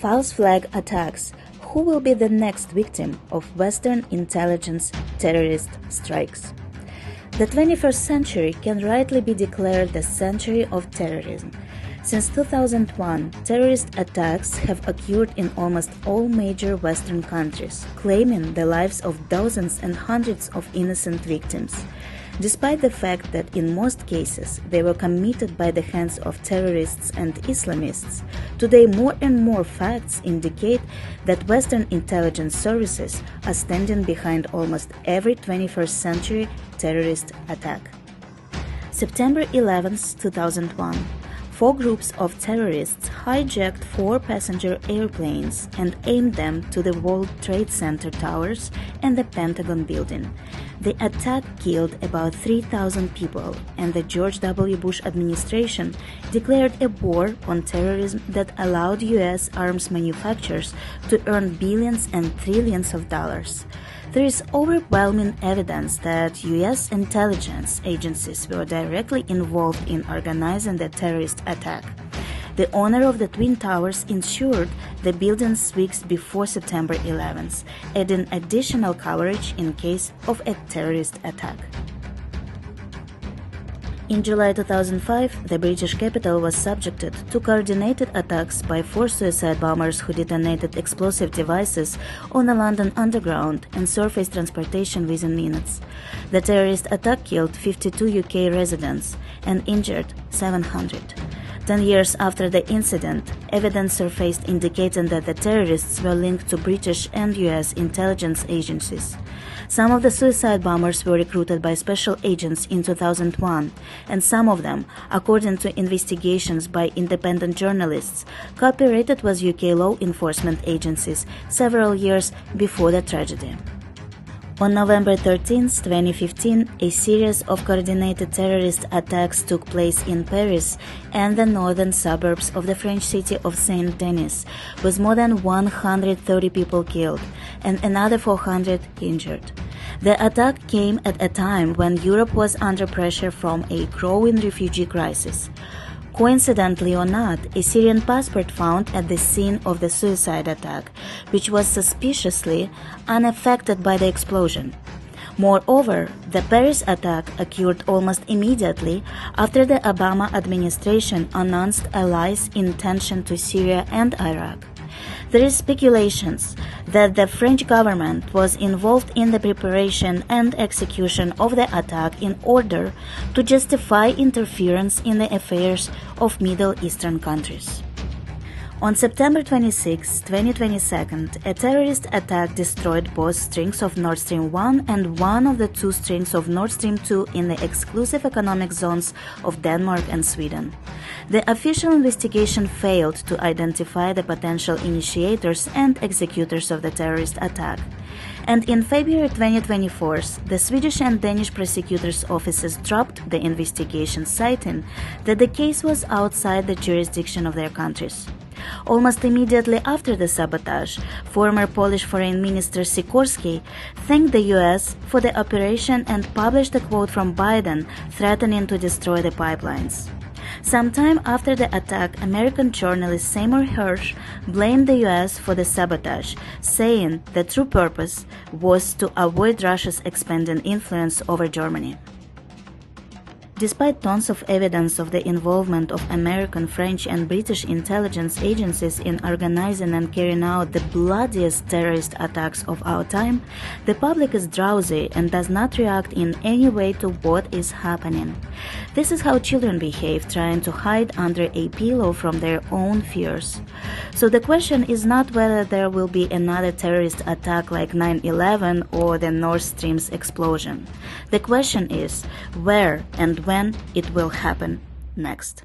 False flag attacks. Who will be the next victim of Western intelligence terrorist strikes? The 21st century can rightly be declared the century of terrorism. Since 2001, terrorist attacks have occurred in almost all major Western countries, claiming the lives of dozens and hundreds of innocent victims. Despite the fact that in most cases they were committed by the hands of terrorists and Islamists, today more and more facts indicate that Western intelligence services are standing behind almost every 21st century terrorist attack. September 11, 2001. 4 groups of terrorists hijacked 4 passenger airplanes and aimed them to the World Trade Center towers and the Pentagon building. The attack killed about 3,000 people, and the George W. Bush administration declared a war on terrorism that allowed U.S. arms manufacturers to earn billions and trillions of dollars. There is overwhelming evidence that U.S. intelligence agencies were directly involved in organizing the terrorist attack. The owner of the Twin Towers insured the buildings weeks before September 11th, adding additional coverage in case of a terrorist attack. In July 2005, the British capital was subjected to coordinated attacks by 4 suicide bombers who detonated explosive devices on the London Underground and surface transportation within minutes. The terrorist attack killed 52 UK residents and injured 700. 10 years after the incident, evidence surfaced indicating that the terrorists were linked to British and US intelligence agencies. Some of the suicide bombers were recruited by special agents in 2001, and some of them, according to investigations by independent journalists, cooperated with UK law enforcement agencies several years before the tragedy. On November 13, 2015, a series of coordinated terrorist attacks took place in Paris and the northern suburbs of the French city of Saint-Denis, with more than 130 people killed and another 400 injured. The attack came at a time when Europe was under pressure from a growing refugee crisis. Coincidentally or not, a Syrian passport found at the scene of the suicide attack, which was suspiciously unaffected by the explosion. Moreover, the Paris attack occurred almost immediately after the Obama administration announced allies' intention to Syria and Iraq. There is speculations that the French government was involved in the preparation and execution of the attack in order to justify interference in the affairs of Middle Eastern countries. On September 26, 2022, a terrorist attack destroyed both strings of Nord Stream 1 and one of the 2 strings of Nord Stream 2 in the exclusive economic zones of Denmark and Sweden. The official investigation failed to identify the potential initiators and executors of the terrorist attack. And in February 2024, the Swedish and Danish prosecutors' offices dropped the investigation, citing that the case was outside the jurisdiction of their countries. Almost immediately after the sabotage, former Polish Foreign Minister Sikorski thanked the US for the operation and published a quote from Biden threatening to destroy the pipelines. Sometime after the attack, American journalist Seymour Hersh blamed the US for the sabotage, saying the true purpose was to avoid Russia's expanding influence over Germany. Despite tons of evidence of the involvement of American, French, and British intelligence agencies in organizing and carrying out the bloodiest terrorist attacks of our time, the public is drowsy and does not react in any way to what is happening. This is how children behave, trying to hide under a pillow from their own fears. So the question is not whether there will be another terrorist attack like 9/11 or the Nord Stream's explosion. The question is where and when it will happen next.